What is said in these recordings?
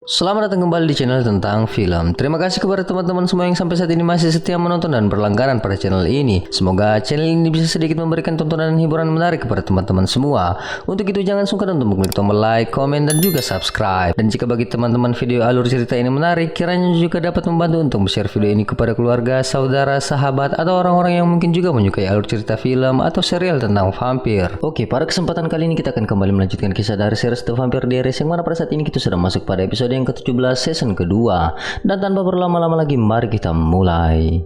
Selamat datang kembali di channel tentang film. Terima kasih kepada teman-teman semua yang sampai saat ini masih setia menonton dan berlangganan pada channel ini. Semoga channel ini bisa sedikit memberikan tontonan dan hiburan menarik kepada teman-teman semua. Untuk itu jangan sungkan untuk mengklik tombol like, komen, dan juga subscribe. Dan jika bagi teman-teman video alur cerita ini menarik, kiranya juga dapat membantu untuk share video ini kepada keluarga, saudara, sahabat, atau orang-orang yang mungkin juga menyukai alur cerita film atau serial tentang vampir. Oke, pada kesempatan kali ini kita akan kembali melanjutkan kisah dari series The Vampire Diaries yang mana pada saat ini kita sudah masuk pada episode yang ke-17 season kedua. Dan tanpa berlama-lama lagi, mari kita mulai.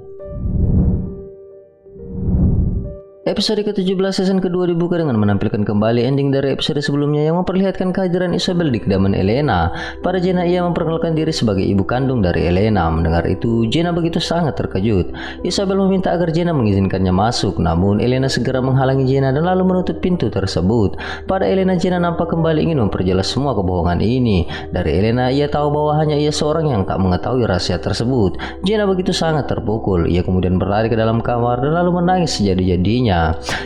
Episode ke-17 season kedua dibuka dengan menampilkan kembali ending dari episode sebelumnya yang memperlihatkan kehadiran Isabel di kediaman Elena. Pada Jenna, ia memperkenalkan diri sebagai ibu kandung dari Elena. Mendengar itu, Jenna begitu sangat terkejut. Isabel meminta agar Jenna mengizinkannya masuk, namun Elena segera menghalangi Jenna dan lalu menutup pintu tersebut. Pada Elena, Jenna nampak kembali ingin memperjelas semua kebohongan ini. Dari Elena, ia tahu bahwa hanya ia seorang yang tak mengetahui rahasia tersebut. Jenna begitu sangat terpukul. Ia kemudian berlari ke dalam kamar dan lalu menangis sejadi-jadinya.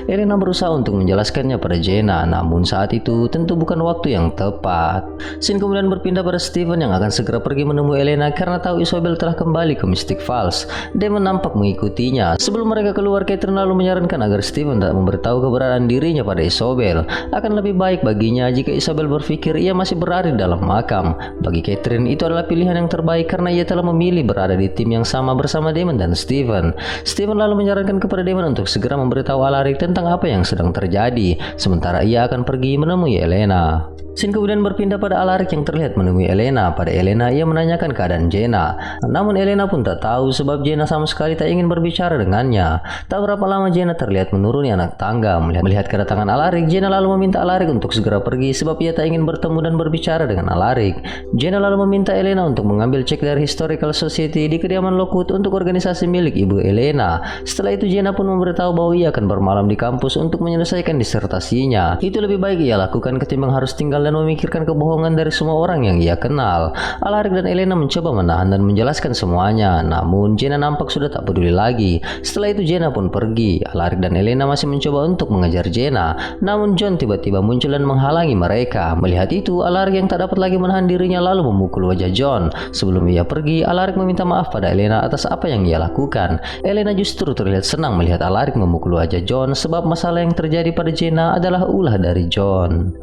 Elena berusaha untuk menjelaskannya pada Jenna, namun saat itu tentu bukan waktu yang tepat. Scene kemudian berpindah pada Steven yang akan segera pergi menemui Elena karena tahu Isabel telah kembali ke Mystic Falls. Damon nampak mengikutinya. Sebelum mereka keluar, Catherine lalu menyarankan agar Steven tak memberitahu keberadaan dirinya pada Isabel. Akan lebih baik baginya jika Isabel berpikir ia masih berada di dalam makam. Bagi Catherine, itu adalah pilihan yang terbaik karena ia telah memilih berada di tim yang sama bersama Damon dan Steven. Steven lalu menyarankan kepada Damon untuk segera memberitahu Alaric tentang apa yang sedang terjadi, sementara ia akan pergi menemui Elena. Scene kemudian berpindah pada Alaric yang terlihat menemui Elena. Pada Elena, ia menanyakan keadaan Jenna. Namun Elena pun tak tahu sebab Jenna sama sekali tak ingin berbicara dengannya. Tak berapa lama Jenna terlihat menuruni anak tangga. Melihat kedatangan Alaric, Jenna lalu meminta Alaric untuk segera pergi sebab ia tak ingin bertemu dan berbicara dengan Alaric. Jenna lalu meminta Elena untuk mengambil cek dari Historical Society di kediaman Lockwood untuk organisasi milik ibu Elena. Setelah itu Jenna pun memberitahu bahwa ia akan bermalam di kampus untuk menyelesaikan disertasinya. Itu lebih baik ia lakukan ketimbang harus tinggal dan memikirkan kebohongan dari semua orang yang ia kenal. Alaric dan Elena mencoba menahan dan menjelaskan semuanya, namun Jenna nampak sudah tak peduli lagi. Setelah itu Jenna pun pergi. Alaric dan Elena masih mencoba untuk mengejar Jenna, namun John tiba-tiba muncul dan menghalangi mereka. Melihat itu, Alaric yang tak dapat lagi menahan dirinya lalu memukul wajah John. Sebelum ia pergi, Alaric meminta maaf pada Elena atas apa yang ia lakukan. Elena justru terlihat senang melihat Alaric memukul wajah John sebab masalah yang terjadi pada Jenna adalah ulah dari John.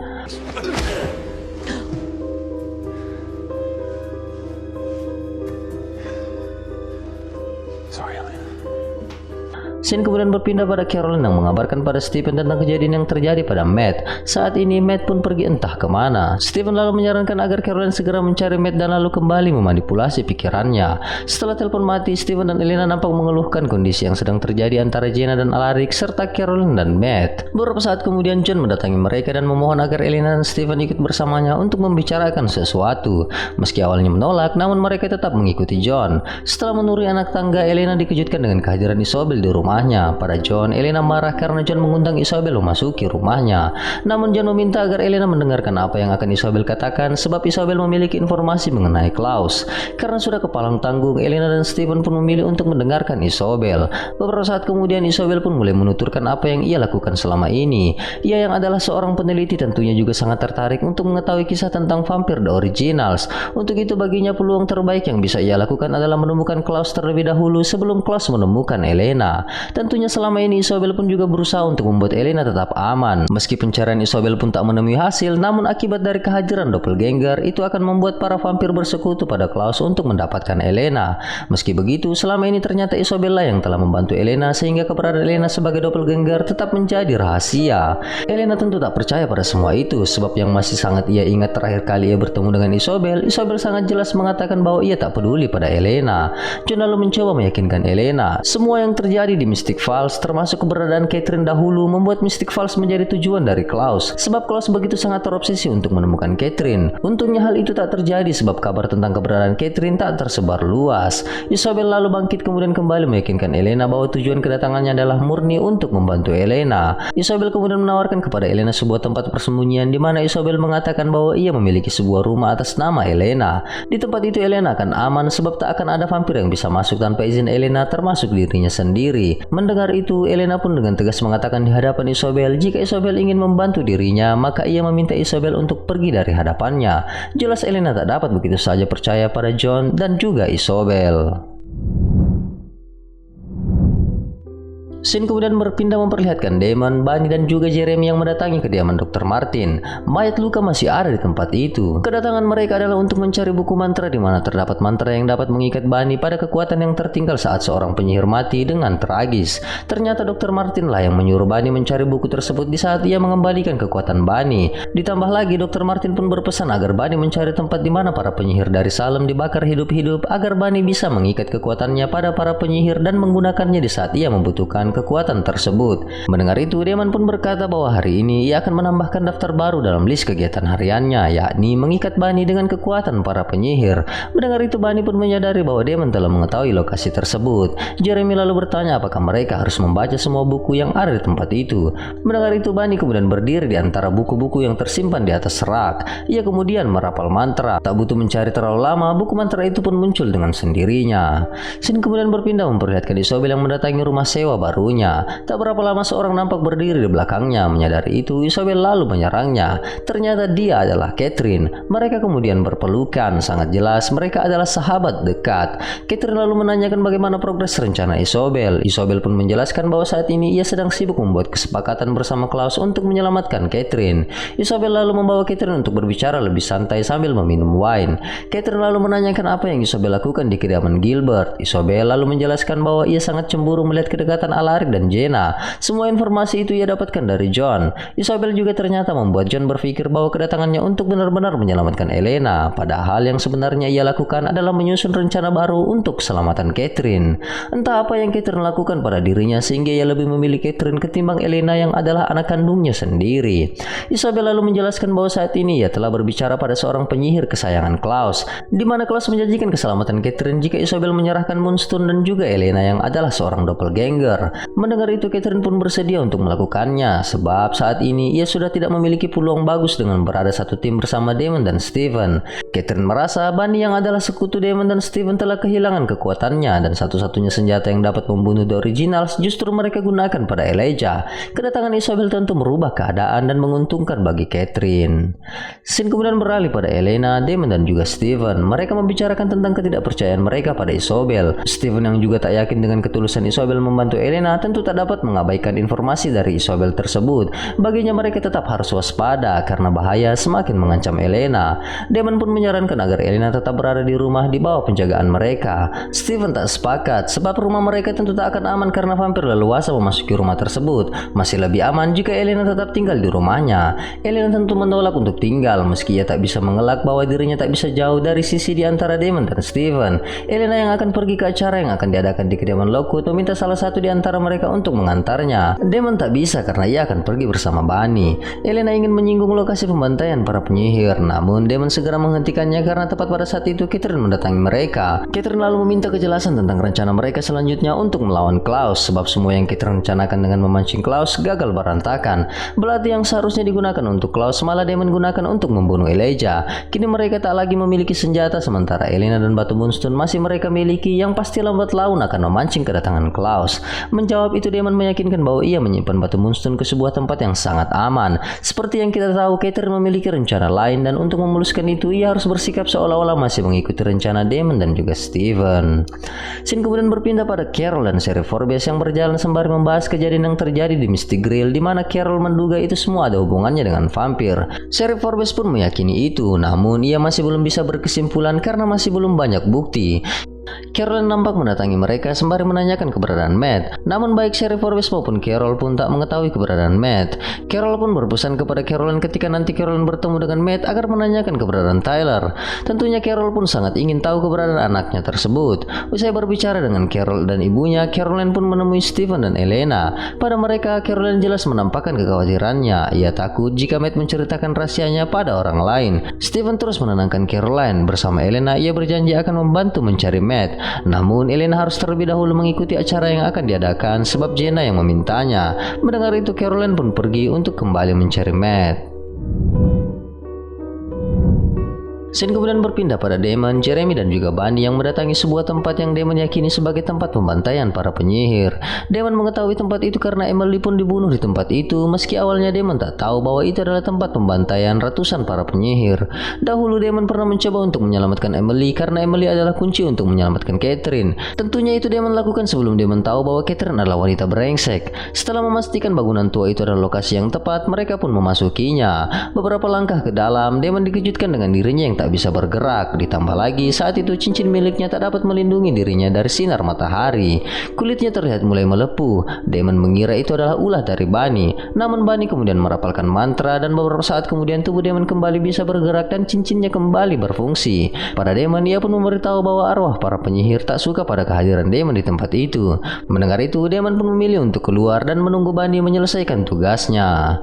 Scene kemudian berpindah pada Caroline yang mengabarkan pada Stephen tentang kejadian yang terjadi pada Matt. Saat ini Matt pun pergi entah kemana. Stephen lalu menyarankan agar Caroline segera mencari Matt dan lalu kembali memanipulasi pikirannya. Setelah telepon mati, Stephen dan Elena nampak mengeluhkan kondisi yang sedang terjadi antara Jenna dan Alaric serta Caroline dan Matt. Beberapa saat kemudian John mendatangi mereka dan memohon agar Elena dan Stephen ikut bersamanya untuk membicarakan sesuatu. Meski awalnya menolak, namun mereka tetap mengikuti John. Setelah menuruni anak tangga, Elena dikejutkan dengan kehadiran Isabel di rumahnya. Pada John, Elena marah karena John mengundang Isabel memasuki rumahnya. Namun John meminta agar Elena mendengarkan apa yang akan Isabel katakan sebab Isabel memiliki informasi mengenai Klaus. Karena sudah kepalang tanggung, Elena dan Stephen pun memilih untuk mendengarkan Isabel. Beberapa saat kemudian Isabel pun mulai menuturkan apa yang ia lakukan selama ini. Ia yang adalah seorang peneliti tentunya juga sangat tertarik untuk mengetahui kisah tentang vampir The Originals. Untuk itu baginya peluang terbaik yang bisa ia lakukan adalah menemukan Klaus terlebih dahulu sebelum Klaus menemukan Elena. Tentunya selama ini Isabel pun juga berusaha untuk membuat Elena tetap aman. Meski pencarian Isabel pun tak menemui hasil, namun akibat dari kehadiran doppelganger itu akan membuat para vampir bersekutu pada Klaus untuk mendapatkan Elena. Meski begitu, selama ini ternyata Isabel lah yang telah membantu Elena sehingga keberadaan Elena sebagai doppelganger tetap menjadi rahasia. Elena tentu tak percaya pada semua itu sebab yang masih sangat ia ingat terakhir kali ia bertemu dengan Isabel sangat jelas mengatakan bahwa ia tak peduli pada Elena. John lalu mencoba meyakinkan Elena. Semua yang terjadi di Mystic Falls termasuk keberadaan Catherine dahulu membuat Mystic Falls menjadi tujuan dari Klaus sebab Klaus begitu sangat terobsesi untuk menemukan Catherine. Untungnya hal itu tak terjadi sebab kabar tentang keberadaan Catherine tak tersebar luas. Isabel lalu bangkit kemudian kembali meyakinkan Elena bahwa tujuan kedatangannya adalah murni untuk membantu Elena. Isabel kemudian menawarkan kepada Elena sebuah tempat persembunyian di mana Isabel mengatakan bahwa ia memiliki sebuah rumah atas nama Elena. Di tempat itu Elena akan aman sebab tak akan ada vampir yang bisa masuk tanpa izin Elena termasuk dirinya sendiri. Mendengar itu, Elena pun dengan tegas mengatakan di hadapan Isobel jika Isobel ingin membantu dirinya, maka ia meminta Isobel untuk pergi dari hadapannya. Jelas Elena tak dapat begitu saja percaya pada John dan juga Isobel. Scene kemudian berpindah memperlihatkan Damon, Bunny, dan juga Jeremy yang mendatangi kediaman Dr. Martin. Mayat luka masih ada di tempat itu. Kedatangan mereka adalah untuk mencari buku mantra di mana terdapat mantra yang dapat mengikat Bunny pada kekuatan yang tertinggal saat seorang penyihir mati dengan tragis. Ternyata Dr. Martin lah yang menyuruh Bunny mencari buku tersebut di saat ia mengembalikan kekuatan Bunny. Ditambah lagi, Dr. Martin pun berpesan agar Bunny mencari tempat di mana para penyihir dari Salem dibakar hidup-hidup agar Bunny bisa mengikat kekuatannya pada para penyihir dan menggunakannya di saat ia membutuhkan kekuatan tersebut. Mendengar itu, Damon pun berkata bahwa hari ini ia akan menambahkan daftar baru dalam list kegiatan hariannya, yakni mengikat Bunny dengan kekuatan para penyihir. Mendengar itu, Bunny pun menyadari bahwa Damon telah mengetahui lokasi tersebut. Jeremy lalu bertanya apakah mereka harus membaca semua buku yang ada di tempat itu. Mendengar itu, Bunny kemudian berdiri di antara buku-buku yang tersimpan di atas rak. Ia kemudian merapal mantra. Tak butuh mencari terlalu lama, buku mantra itu pun muncul dengan sendirinya. Scene kemudian berpindah memperlihatkan Isobel yang mendatangi rumah sewa barunya. Tak berapa lama seorang nampak berdiri di belakangnya. Menyadari itu, Isobel lalu menyerangnya. Ternyata dia adalah Catherine. Mereka kemudian berpelukan. Sangat jelas mereka adalah sahabat dekat. Catherine lalu menanyakan bagaimana progres rencana Isobel. Isobel pun menjelaskan bahwa saat ini ia sedang sibuk membuat kesepakatan bersama Klaus untuk menyelamatkan Catherine. Isobel lalu membawa Catherine untuk berbicara lebih santai sambil meminum wine. Catherine lalu menanyakan apa yang Isobel lakukan di kediaman Gilbert. Isobel lalu menjelaskan bahwa ia sangat cemburu melihat kedekatan Alaric dan Jenna. Semua informasi itu ia dapatkan dari John. Isobel juga ternyata membuat John berpikir bahwa kedatangannya untuk benar-benar menyelamatkan Elena, padahal yang sebenarnya ia lakukan adalah menyusun rencana baru untuk keselamatan Catherine. Entah apa yang Catherine lakukan pada dirinya sehingga ia lebih memilih Catherine ketimbang Elena yang adalah anak kandungnya sendiri. Isobel lalu menjelaskan bahwa saat ini ia telah berbicara pada seorang penyihir kesayangan Klaus, di mana Klaus menjanjikan keselamatan Catherine jika Isobel menyerahkan Moonstone dan juga Elena yang adalah seorang doppelganger. Mendengar itu, Catherine pun bersedia untuk melakukannya, sebab saat ini ia sudah tidak memiliki peluang bagus dengan berada satu tim bersama Damon dan Steven. Catherine merasa Bunny yang adalah sekutu Damon dan Steven telah kehilangan kekuatannya dan satu-satunya senjata yang dapat membunuh The Originals justru mereka gunakan pada Elijah. Kedatangan Isobel tentu merubah keadaan dan menguntungkan bagi Catherine. Scene kemudian beralih pada Elena, Damon dan juga Steven. Mereka membicarakan tentang ketidakpercayaan mereka pada Isobel. Steven yang juga tak yakin dengan ketulusan Isobel membantu Elena tentu tak dapat mengabaikan informasi dari Isobel tersebut. Baginya mereka tetap harus waspada karena bahaya semakin mengancam Elena. Damon pun menyarankan agar Elena tetap berada di rumah di bawah penjagaan mereka. Steven tak sepakat sebab rumah mereka tentu tak akan aman karena vampir leluasa memasuki rumah tersebut. Masih lebih aman jika Elena tetap tinggal di rumahnya. Elena tentu menolak untuk tinggal meski ia tak bisa mengelak bahwa dirinya tak bisa jauh dari sisi di antara Damon dan Steven. Elena yang akan pergi ke acara yang akan diadakan di kediaman Lockwood meminta salah satu di antara mereka untuk mengantarnya. Damon tak bisa karena ia akan pergi bersama Bunny. Elena ingin menyinggung lokasi pembantaian para penyihir, namun Damon segera menghentikannya karena tepat pada saat itu Catherine mendatangi mereka. Catherine lalu meminta kejelasan tentang rencana mereka selanjutnya untuk melawan Klaus, sebab semua yang Catherine rencanakan dengan memancing Klaus gagal berantakan. Belati yang seharusnya digunakan untuk Klaus malah Damon gunakan untuk membunuh Elijah. Kini mereka tak lagi memiliki senjata, sementara Elena dan batu Moonstone masih mereka miliki yang pasti lambat laun akan memancing kedatangan Klaus. Menjawab itu, Damon meyakinkan bahwa ia menyimpan batu Moonstone ke sebuah tempat yang sangat aman. Seperti yang kita tahu, Catherine memiliki rencana lain dan untuk memuluskan itu ia harus bersikap seolah-olah masih mengikuti rencana Damon dan juga Steven. Scene kemudian berpindah pada Carol dan Sheriff Forbes yang berjalan sembari membahas kejadian yang terjadi di Mystic Grill, di mana Carol menduga itu semua ada hubungannya dengan vampir. Sheriff Forbes pun meyakini itu, namun ia masih belum bisa berkesimpulan karena masih belum banyak bukti. Carol nampak mendatangi mereka sembari menanyakan keberadaan Matt. Namun baik Sheriff Forbes maupun Carol pun tak mengetahui keberadaan Matt. Carol pun berpesan kepada Caroline ketika nanti Caroline bertemu dengan Matt agar menanyakan keberadaan Tyler. Tentunya Carol pun sangat ingin tahu keberadaan anaknya tersebut. Usai berbicara dengan Carol dan ibunya, Caroline pun menemui Steven dan Elena. Pada mereka, Caroline jelas menampakkan kekhawatirannya. Ia takut jika Matt menceritakan rahasianya pada orang lain. Steven terus menenangkan Caroline. Bersama Elena, ia berjanji akan membantu mencari Matt. Namun Elena harus terlebih dahulu mengikuti acara yang akan diadakan sebab Jenna yang memintanya. Mendengar itu, Caroline pun pergi untuk kembali mencari Matt. Scene kemudian berpindah pada Damon, Jeremy dan juga Bunny yang mendatangi sebuah tempat yang Damon yakini sebagai tempat pembantaian para penyihir. Damon mengetahui tempat itu karena Emily pun dibunuh di tempat itu, meski awalnya Damon tak tahu bahwa itu adalah tempat pembantaian ratusan para penyihir. Dahulu Damon pernah mencoba untuk menyelamatkan Emily karena Emily adalah kunci untuk menyelamatkan Catherine. Tentunya itu Damon lakukan sebelum Damon tahu bahwa Catherine adalah wanita brengsek. Setelah memastikan bangunan tua itu adalah lokasi yang tepat, mereka pun memasukinya. Beberapa langkah ke dalam, Damon dikejutkan dengan dirinya yang tak bisa bergerak. Ditambah lagi saat itu cincin miliknya tak dapat melindungi dirinya dari sinar matahari. Kulitnya terlihat mulai melepuh. Damon mengira itu adalah ulah dari Bunny. Namun Bunny kemudian merapalkan mantra dan beberapa saat kemudian tubuh Damon kembali bisa bergerak dan cincinnya kembali berfungsi. Pada Damon, ia pun memberitahu bahwa arwah para penyihir tak suka pada kehadiran Damon di tempat itu. Mendengar itu, Damon pun memilih untuk keluar dan menunggu Bunny menyelesaikan tugasnya.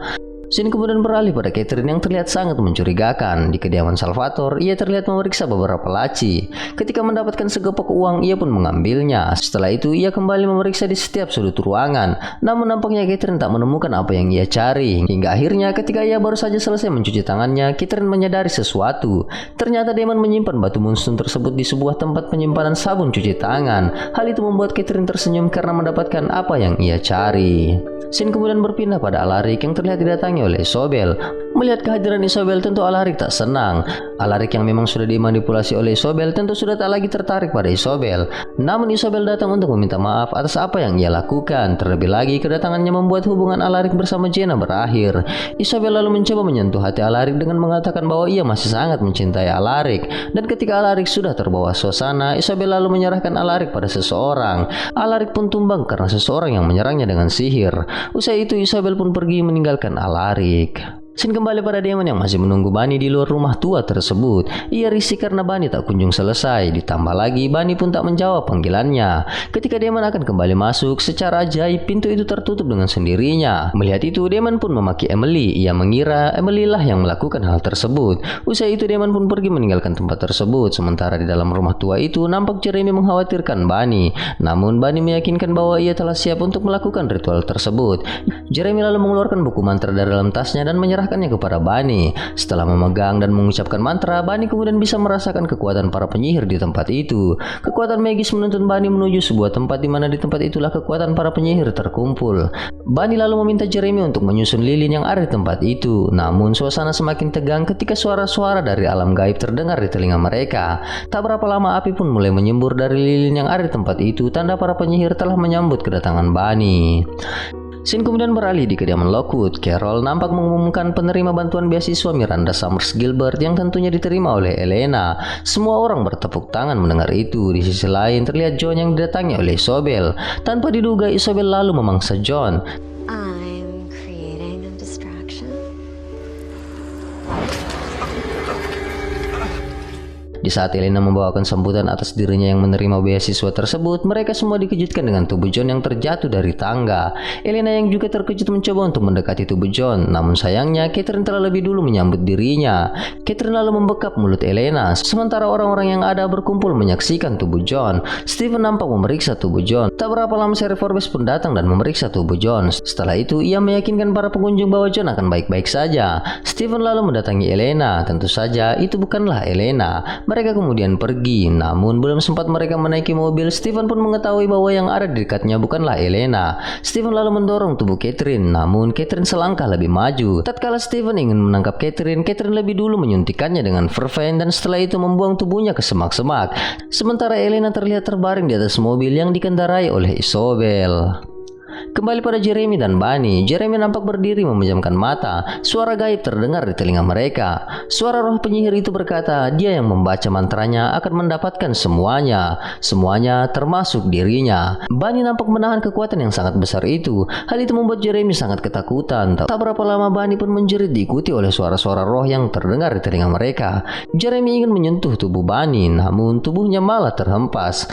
Scene kemudian beralih pada Catherine yang terlihat sangat mencurigakan. Di kediaman Salvatore, ia terlihat memeriksa beberapa laci. Ketika mendapatkan segepok uang, ia pun mengambilnya. Setelah itu, ia kembali memeriksa di setiap sudut ruangan. Namun nampaknya Catherine tak menemukan apa yang ia cari. Hingga akhirnya ketika ia baru saja selesai mencuci tangannya, Catherine menyadari sesuatu. Ternyata Damon menyimpan batu moonstone tersebut di sebuah tempat penyimpanan sabun cuci tangan. Hal itu membuat Catherine tersenyum karena mendapatkan apa yang ia cari. Scene kemudian berpindah pada Alaric yang terlihat didatangi oleh Isobel. Melihat kehadiran Isobel, tentu Alaric tak senang. Alaric yang memang sudah dimanipulasi oleh Isobel tentu sudah tak lagi tertarik pada Isobel. Namun Isobel datang untuk meminta maaf atas apa yang ia lakukan. Terlebih lagi kedatangannya membuat hubungan Alaric bersama Jenna berakhir. Isobel lalu mencoba menyentuh hati Alaric dengan mengatakan bahwa ia masih sangat mencintai Alaric. Dan ketika Alaric sudah terbawa suasana, Isobel lalu menyerahkan Alaric pada seseorang. Alaric pun tumbang karena seseorang yang menyerangnya dengan sihir. Usai itu Isobel pun pergi meninggalkan Alaric. Scene kembali pada Damon yang masih menunggu Bunny di luar rumah tua tersebut. Ia risih karena Bunny tak kunjung selesai. Ditambah lagi Bunny pun tak menjawab panggilannya. Ketika Damon akan kembali masuk, secara ajaib pintu itu tertutup dengan sendirinya. Melihat itu, Damon pun memaki Emily. Ia mengira Emily lah yang melakukan hal tersebut. Usai itu Damon pun pergi meninggalkan tempat tersebut. Sementara di dalam rumah tua itu nampak Jeremy mengkhawatirkan Bunny. Namun Bunny meyakinkan bahwa ia telah siap untuk melakukan ritual tersebut. Jeremy lalu mengeluarkan buku mantra dari dalam tasnya dan menyerahkannya kepada Bunny. Setelah memegang dan mengucapkan mantra, Bunny kemudian bisa merasakan kekuatan para penyihir di tempat itu. Kekuatan magis menuntun Bunny menuju sebuah tempat di mana di tempat itulah kekuatan para penyihir terkumpul. Bunny lalu meminta Jeremy untuk menyusun lilin yang ada di tempat itu. Namun suasana semakin tegang ketika suara-suara dari alam gaib terdengar di telinga mereka. Tak berapa lama api pun mulai menyembur dari lilin yang ada di tempat itu, tanda para penyihir telah menyambut kedatangan Bunny. Scene kemudian beralih di kediaman Lockwood. Carol nampak mengumumkan penerima bantuan beasiswa Miranda Summers Gilbert yang tentunya diterima oleh Elena. Semua orang bertepuk tangan mendengar itu. Di sisi lain terlihat John yang didatangi oleh Isobel. Tanpa diduga Isobel lalu memangsa John. I'm creating a distraction. Di saat Elena membawakan sambutan atas dirinya yang menerima beasiswa tersebut, mereka semua dikejutkan dengan tubuh John yang terjatuh dari tangga. Elena yang juga terkejut mencoba untuk mendekati tubuh John, namun sayangnya Catherine telah lebih dulu menyambut dirinya. Catherine lalu membekap mulut Elena, sementara orang-orang yang ada berkumpul menyaksikan tubuh John. Stephen nampak memeriksa tubuh John. Tak berapa lama Sheriff Forbes pun datang dan memeriksa tubuh John. Setelah itu, ia meyakinkan para pengunjung bahwa John akan baik-baik saja. Stephen lalu mendatangi Elena. Tentu saja, itu bukanlah Elena. Mereka kemudian pergi, namun belum sempat mereka menaiki mobil, Stephen pun mengetahui bahwa yang ada di dekatnya bukanlah Elena. Stephen lalu mendorong tubuh Catherine, namun Catherine selangkah lebih maju. Tatkala Stephen ingin menangkap Catherine, Catherine lebih dulu menyuntikkannya dengan verven dan setelah itu membuang tubuhnya ke semak-semak. Sementara Elena terlihat terbaring di atas mobil yang dikendarai oleh Isobel. Kembali pada Jeremy dan Bunny. Jeremy nampak berdiri memejamkan mata. Suara gaib terdengar di telinga mereka. Suara roh penyihir itu berkata, dia yang membaca mantranya akan mendapatkan semuanya. Semuanya termasuk dirinya. Bunny nampak menahan kekuatan yang sangat besar itu. Hal itu membuat Jeremy sangat ketakutan. Tak berapa lama Bunny pun menjerit diikuti oleh suara-suara roh yang terdengar di telinga mereka. Jeremy ingin menyentuh tubuh Bunny, namun tubuhnya malah terhempas.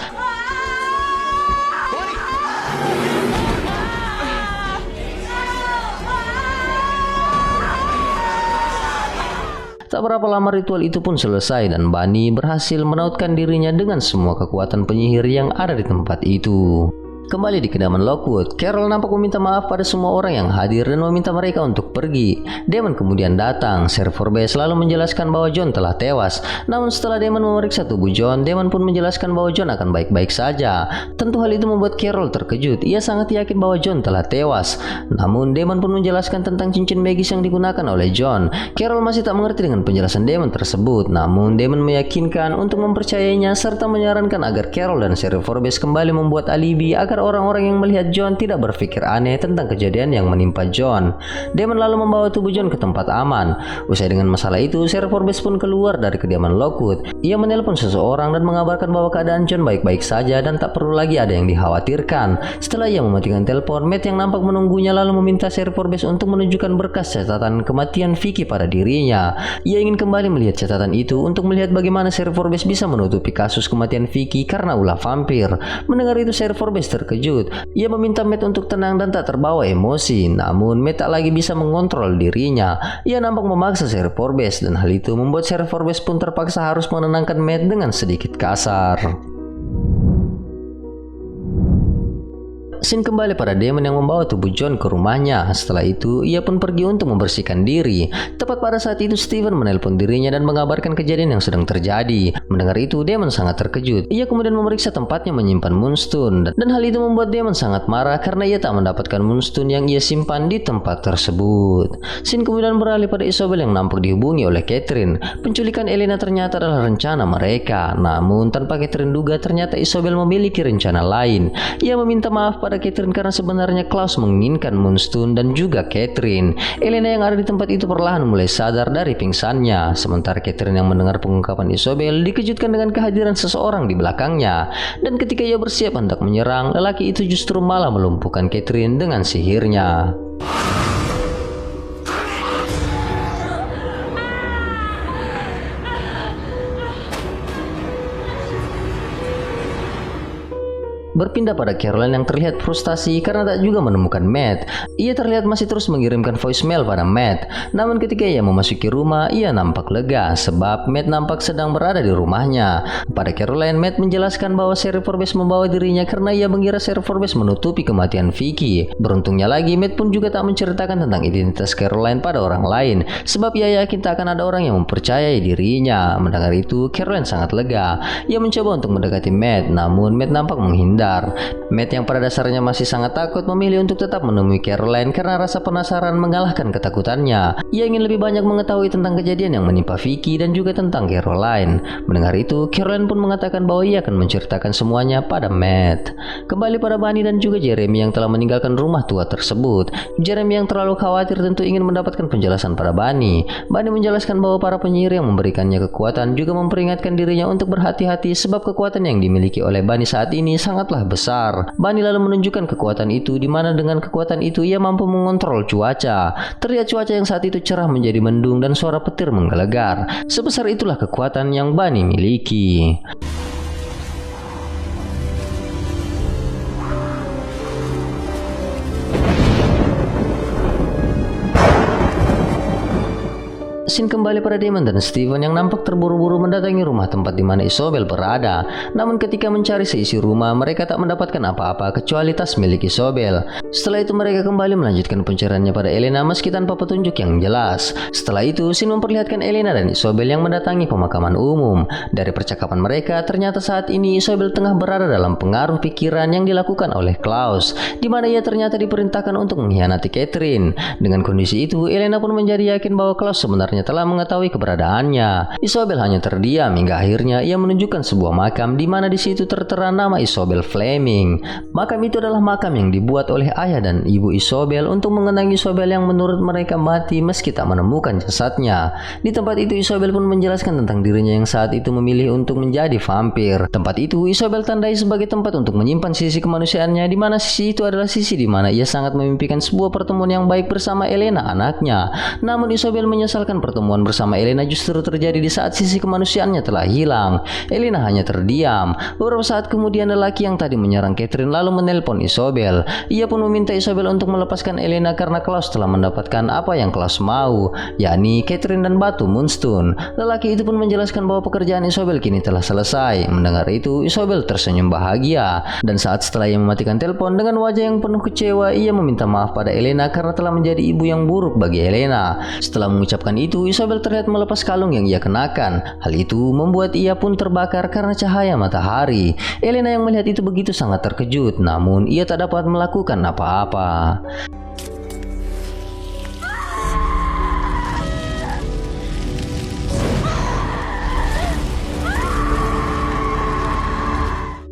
Tak berapa lama ritual itu pun selesai dan Bunny berhasil menautkan dirinya dengan semua kekuatan penyihir yang ada di tempat itu. Kembali di kediaman Lockwood, Carol nampak meminta maaf pada semua orang yang hadir dan meminta mereka untuk pergi. Damon kemudian datang. Sheriff Forbes lalu menjelaskan bahwa John telah tewas. Namun setelah Damon memeriksa tubuh John, Damon pun menjelaskan bahwa John akan baik-baik saja. Tentu hal itu membuat Carol terkejut. Ia sangat yakin bahwa John telah tewas. Namun Damon pun menjelaskan tentang cincin magis yang digunakan oleh John. Carol masih tak mengerti dengan penjelasan Damon tersebut. Namun Damon meyakinkan untuk mempercayainya serta menyarankan agar Carol dan Sheriff Forbes kembali membuat alibi agar orang-orang yang melihat John tidak berpikir aneh tentang kejadian yang menimpa John. Damon lalu membawa tubuh John ke tempat aman. Usai dengan masalah itu, Sheriff Forbes pun keluar dari kediaman Lockwood. Ia menelpon seseorang dan mengabarkan bahwa keadaan John baik-baik saja dan tak perlu lagi ada yang dikhawatirkan. Setelah ia mematikan telepon, Matt yang nampak menunggunya lalu meminta Sheriff Forbes untuk menunjukkan berkas catatan kematian Vicky pada dirinya. Ia ingin kembali melihat catatan itu untuk melihat bagaimana Sheriff Forbes bisa menutupi kasus kematian Vicky karena ulah vampir. Mendengar itu, Sheriff Forbes terkejut. Ia meminta Matt untuk tenang dan tak terbawa emosi. Namun Matt tak lagi bisa mengontrol dirinya. Ia nampak memaksa Sheriff Forbes dan hal itu membuat Sheriff Forbes pun terpaksa harus menenangkan Matt dengan sedikit kasar. Scene kembali pada Damon yang membawa tubuh John ke rumahnya. Setelah itu, ia pun pergi untuk membersihkan diri. Tepat pada saat itu, Steven menelpon dirinya dan mengabarkan kejadian yang sedang terjadi. Mendengar itu, Damon sangat terkejut. Ia kemudian memeriksa tempatnya menyimpan Moonstone. Dan hal itu membuat Damon sangat marah karena ia tak mendapatkan Moonstone yang ia simpan di tempat tersebut. Scene kemudian beralih pada Isobel yang nampak dihubungi oleh Catherine. Penculikan Elena ternyata adalah rencana mereka. Namun, tanpa Catherine duga, ternyata Isobel memiliki rencana lain. Ia meminta maaf pada Catherine karena sebenarnya Klaus menginginkan Moonstone dan juga Catherine. Elena yang ada di tempat itu perlahan mulai sadar dari pingsannya. Sementara Catherine yang mendengar pengungkapan Isobel dikejutkan dengan kehadiran seseorang di belakangnya. Dan ketika ia bersiap hendak menyerang, lelaki itu justru malah melumpuhkan Catherine dengan sihirnya. Berpindah pada Caroline yang terlihat frustasi karena tak juga menemukan Matt. Ia terlihat masih terus mengirimkan voicemail pada Matt. Namun ketika ia memasuki rumah, ia nampak lega sebab Matt nampak sedang berada di rumahnya. Pada Caroline, Matt menjelaskan bahwa Sheriff Forbes membawa dirinya karena ia mengira Sheriff Forbes menutupi kematian Vicky. Beruntungnya lagi, Matt pun juga tak menceritakan tentang identitas Caroline pada orang lain sebab ia yakin tak akan ada orang yang mempercayai dirinya. Mendengar itu, Caroline sangat lega. Ia mencoba untuk mendekati Matt, namun Matt nampak menghindar. Matt yang pada dasarnya masih sangat takut memilih untuk tetap menemui Caroline karena rasa penasaran mengalahkan ketakutannya. Ia ingin lebih banyak mengetahui tentang kejadian yang menimpa Vicky dan juga tentang Caroline. Mendengar itu, Caroline pun mengatakan bahwa ia akan menceritakan semuanya pada Matt. Kembali pada Bunny dan juga Jeremy yang telah meninggalkan rumah tua tersebut. Jeremy yang terlalu khawatir tentu ingin mendapatkan penjelasan pada Bunny. Bunny menjelaskan bahwa para penyihir yang memberikannya kekuatan juga memperingatkan dirinya untuk berhati-hati sebab kekuatan yang dimiliki oleh Bunny saat ini sangatlah besar. Bunny lalu menunjukkan kekuatan itu di mana dengan kekuatan itu ia mampu mengontrol cuaca. Terlihat cuaca yang saat itu cerah menjadi mendung dan suara petir menggelegar. Sebesar itulah kekuatan yang Bunny miliki. Scene kembali pada Damon dan Steven yang nampak terburu-buru mendatangi rumah tempat di mana Isobel berada. Namun ketika mencari seisi rumah, mereka tak mendapatkan apa-apa kecuali tas milik Isobel. Setelah itu mereka kembali melanjutkan pencariannya pada Elena meski tanpa petunjuk yang jelas. Setelah itu, scene memperlihatkan Elena dan Isobel yang mendatangi pemakaman umum. Dari percakapan mereka, ternyata saat ini Isobel tengah berada dalam pengaruh pikiran yang dilakukan oleh Klaus, di mana ia ternyata diperintahkan untuk mengkhianati Catherine. Dengan kondisi itu, Elena pun menjadi yakin bahwa Klaus sebenarnya telah mengetahui keberadaannya. Isobel hanya terdiam hingga akhirnya ia menunjukkan sebuah makam di mana di situ tertera nama Isobel Fleming. Makam itu adalah makam yang dibuat oleh ayah dan ibu Isobel untuk mengenang Isobel yang menurut mereka mati meski tak menemukan jasadnya. Di tempat itu Isobel pun menjelaskan tentang dirinya yang saat itu memilih untuk menjadi vampir. Tempat itu Isobel tandai sebagai tempat untuk menyimpan sisi kemanusiaannya, di mana sisi itu adalah sisi di mana ia sangat memimpikan sebuah pertemuan yang baik bersama Elena anaknya. Namun Isobel menyesalkan pertemuan pertemuan bersama Elena justru terjadi di saat sisi kemanusiaannya telah hilang. Elena hanya terdiam. Beberapa saat kemudian lelaki yang tadi menyerang Catherine lalu menelpon Isobel. Ia pun meminta Isobel untuk melepaskan Elena karena Klaus telah mendapatkan apa yang Klaus mau, yakni Catherine dan batu Moonstone. Lelaki itu pun menjelaskan bahwa pekerjaan Isobel kini telah selesai. Mendengar itu, Isobel tersenyum bahagia. Dan saat setelah ia mematikan telepon dengan wajah yang penuh kecewa, ia meminta maaf pada Elena karena telah menjadi ibu yang buruk bagi Elena. Setelah mengucapkan itu, Isobel terlihat melepas kalung yang ia kenakan. Hal itu membuat ia pun terbakar karena cahaya matahari. Elena yang melihat itu begitu sangat terkejut, namun ia tak dapat melakukan apa-apa.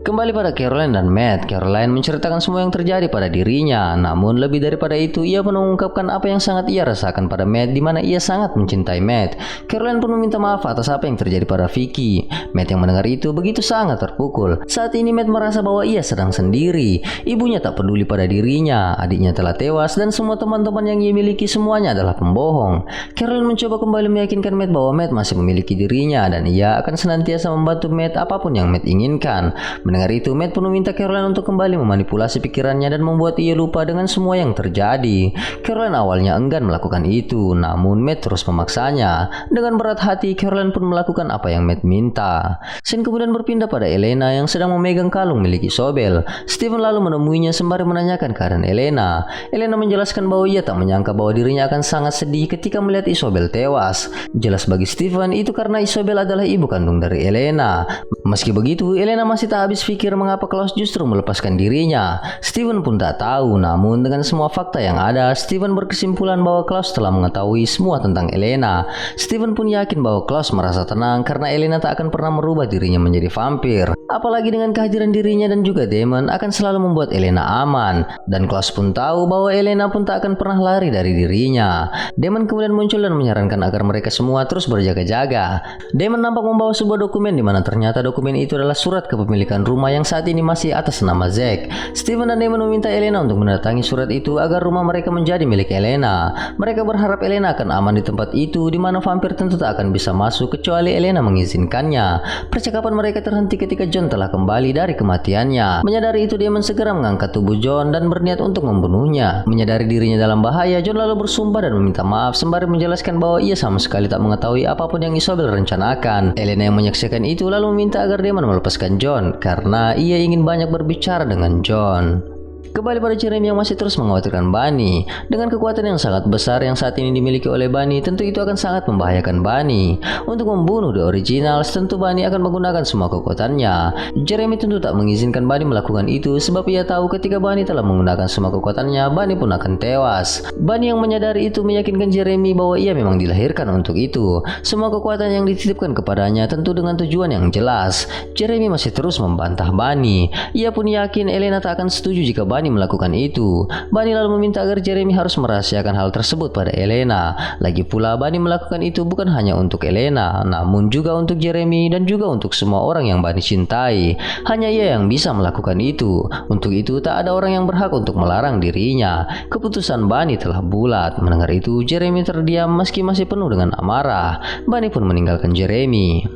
Kembali pada Caroline dan Matt, Caroline menceritakan semua yang terjadi pada dirinya. Namun lebih daripada itu, ia pun mengungkapkan apa yang sangat ia rasakan pada Matt, di mana ia sangat mencintai Matt. Caroline pun meminta maaf atas apa yang terjadi pada Vicky. Matt yang mendengar itu begitu sangat terpukul. Saat ini Matt merasa bahwa ia sedang sendiri. Ibunya tak peduli pada dirinya, adiknya telah tewas, dan semua teman-teman yang ia miliki semuanya adalah pembohong. Caroline mencoba kembali meyakinkan Matt bahwa Matt masih memiliki dirinya dan ia akan senantiasa membantu Matt apapun yang Matt inginkan. Mendengar itu, Matt pun meminta Caroline untuk kembali memanipulasi pikirannya dan membuat ia lupa dengan semua yang terjadi. Caroline awalnya enggan melakukan itu, namun Matt terus memaksanya. Dengan berat hati, Caroline pun melakukan apa yang Matt minta. Scene kemudian berpindah pada Elena yang sedang memegang kalung milik Isobel. Steven lalu menemuinya sembari menanyakan keadaan Elena. Elena menjelaskan bahwa ia tak menyangka bahwa dirinya akan sangat sedih ketika melihat Isobel tewas. Jelas bagi Steven, itu karena Isobel adalah ibu kandung dari Elena. Meski begitu, Elena masih tak habis pikir mengapa Klaus justru melepaskan dirinya. Steven pun tak tahu, namun dengan semua fakta yang ada, Steven berkesimpulan bahwa Klaus telah mengetahui semua tentang Elena. Steven pun yakin bahwa Klaus merasa tenang karena Elena tak akan pernah merubah dirinya menjadi vampir. Apalagi dengan kehadiran dirinya dan juga Damon akan selalu membuat Elena aman. Dan Klaus pun tahu bahwa Elena pun tak akan pernah lari dari dirinya. Damon kemudian muncul dan menyarankan agar mereka semua terus berjaga-jaga. Damon nampak membawa sebuah dokumen di mana ternyata dokumen itu adalah surat kepemilikan rumah yang saat ini masih atas nama Zack. Steven dan Damon meminta Elena untuk mendatangi surat itu agar rumah mereka menjadi milik Elena. Mereka berharap Elena akan aman di tempat itu, di mana vampir tentu tak akan bisa masuk kecuali Elena mengizinkannya. Percakapan mereka terhenti ketika John telah kembali dari kematiannya. Menyadari itu, Damon segera mengangkat tubuh John dan berniat untuk membunuhnya. Menyadari dirinya dalam bahaya, John lalu bersumpah dan meminta maaf sembari menjelaskan bahwa ia sama sekali tak mengetahui apapun yang Isobel rencanakan. Elena yang menyaksikan itu lalu meminta agar Damon melepaskan John karena ia ingin banyak berbicara dengan John. Kembali pada Jeremy yang masih terus mengkhawatirkan Bunny. Dengan kekuatan yang sangat besar yang saat ini dimiliki oleh Bunny, tentu itu akan sangat membahayakan Bunny. Untuk membunuh The Originals, tentu Bunny akan menggunakan semua kekuatannya. Jeremy tentu tak mengizinkan Bunny melakukan itu sebab ia tahu ketika Bunny telah menggunakan semua kekuatannya, Bunny pun akan tewas. Bunny yang menyadari itu meyakinkan Jeremy bahwa ia memang dilahirkan untuk itu. Semua kekuatan yang dititipkan kepadanya tentu dengan tujuan yang jelas. Jeremy masih terus membantah Bunny. Ia pun yakin Elena tak akan setuju jika Bunny melakukan itu. Bunny lalu meminta agar Jeremy harus merahasiakan hal tersebut pada Elena. Lagi pula, Bunny melakukan itu bukan hanya untuk Elena, namun juga untuk Jeremy dan juga untuk semua orang yang Bunny cintai. Hanya ia yang bisa melakukan itu. Untuk itu, tak ada orang yang berhak untuk melarang dirinya. Keputusan Bunny telah bulat. Mendengar itu, Jeremy terdiam meski masih penuh dengan amarah. Bunny pun meninggalkan Jeremy.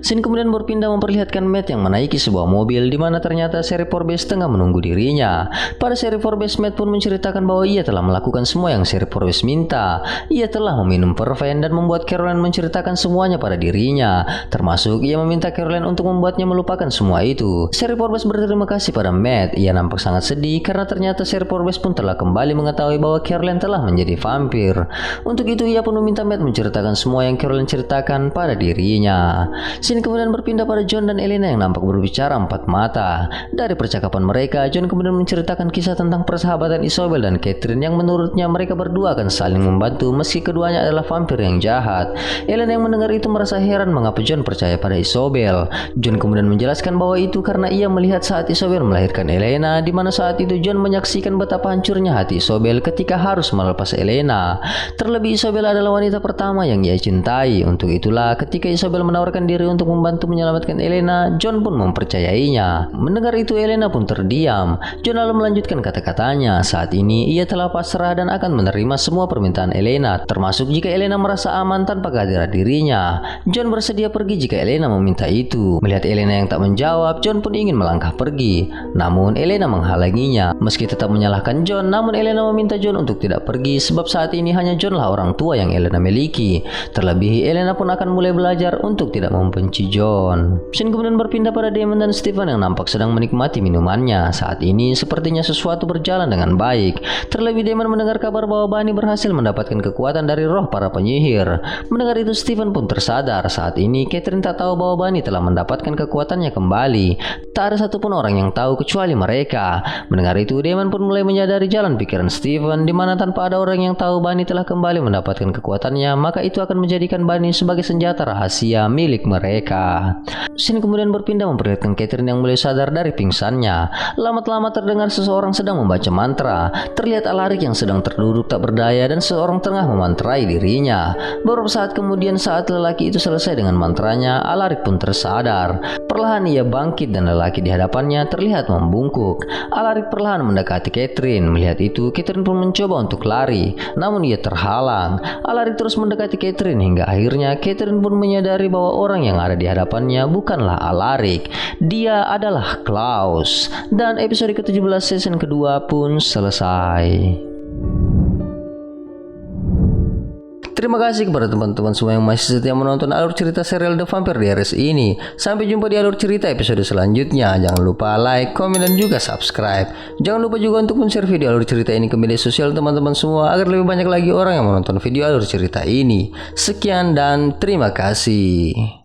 Scene kemudian berpindah memperlihatkan Matt yang menaiki sebuah mobil di mana ternyata Sheriff Forbes tengah menunggu dirinya. Pada Sheriff Forbes, Matt pun menceritakan bahwa ia telah melakukan semua yang Sheriff Forbes minta. Ia telah meminum perven dan membuat Caroline menceritakan semuanya pada dirinya. Termasuk ia meminta Caroline untuk membuatnya melupakan semua itu. Sheriff Forbes berterima kasih pada Matt. Ia nampak sangat sedih karena ternyata Sheriff Forbes pun telah kembali mengetahui bahwa Caroline telah menjadi vampir. Untuk itu ia pun meminta Matt menceritakan semua yang Caroline ceritakan pada dirinya. Scene kemudian berpindah pada John dan Elena yang nampak berbicara empat mata. Dari percakapan mereka, John kemudian menceritakan kisah tentang persahabatan Isobel dan Catherine yang menurutnya mereka berdua akan saling membantu meski keduanya adalah vampir yang jahat. Elena yang mendengar itu merasa heran mengapa John percaya pada Isobel. John kemudian menjelaskan bahwa itu karena ia melihat saat Isobel melahirkan Elena, di mana saat itu John menyaksikan betapa hancurnya hati Isobel ketika harus melepas Elena. Terlebih Isobel adalah wanita pertama yang ia cintai. Untuk itulah ketika Isobel menawarkan diri untuk membantu menyelamatkan Elena, John pun mempercayainya. Mendengar itu Elena pun terdiam. John lalu melanjutkan kata-katanya. Saat ini ia telah pasrah dan akan menerima semua permintaan Elena, termasuk jika Elena merasa aman tanpa kehadiran dirinya. John bersedia pergi jika Elena meminta itu. Melihat Elena yang tak menjawab, John pun ingin melangkah pergi. Namun Elena menghalanginya. Meski tetap menyalahkan John, namun Elena meminta John untuk tidak pergi sebab saat ini hanya John lah orang tua yang Elena miliki. Terlebih Elena pun akan mulai belajar untuk tidak membenci John. Scene kemudian berpindah pada Damon dan Stephen yang nampak sedang menikmati minumannya. Saat ini sepertinya sesuatu berjalan dengan baik. Terlebih Damon mendengar kabar bahwa Bunny berhasil mendapatkan kekuatan dari roh para penyihir. Mendengar itu Stephen pun tersadar. Saat ini Catherine tak tahu bahwa Bunny telah mendapatkan kekuatannya kembali. Tak ada satupun orang yang tahu kecuali mereka. Mendengar itu Damon pun mulai menyadari jalan pikiran Stephen, di mana tanpa ada orang yang tahu Bunny telah kembali mendapatkan kekuatannya, maka itu akan menjadikan Bunny sebagai senjata rahasia milik mereka. Scene kemudian berpindah memperlihatkan Catherine yang mulai sadar dari pingsannya. Lama-lama terdengar seseorang sedang membaca mantra. Terlihat Alaric yang sedang terduduk tak berdaya dan seseorang tengah memantrai dirinya. Beberapa saat kemudian saat lelaki itu selesai dengan mantranya, Alaric pun tersadar. Perlahan ia bangkit dan lelaki di hadapannya terlihat membungkuk. Alaric perlahan mendekati Catherine. Melihat itu, Catherine pun mencoba untuk lari, namun ia terhalang. Alaric terus mendekati Catherine hingga akhirnya Catherine pun menyadari bahwa orang yang ada di hadapannya bukanlah Alaric. Dia adalah Klaus. Dan episode ke-17 season kedua pun selesai. Terima kasih kepada teman-teman semua yang masih setia menonton alur cerita serial The Vampire Diaries ini. Sampai jumpa di alur cerita episode selanjutnya. Jangan lupa like, komen, dan juga subscribe. Jangan lupa juga untuk men-share video alur cerita ini ke media sosial teman-teman semua agar lebih banyak lagi orang yang menonton video alur cerita ini. Sekian dan terima kasih.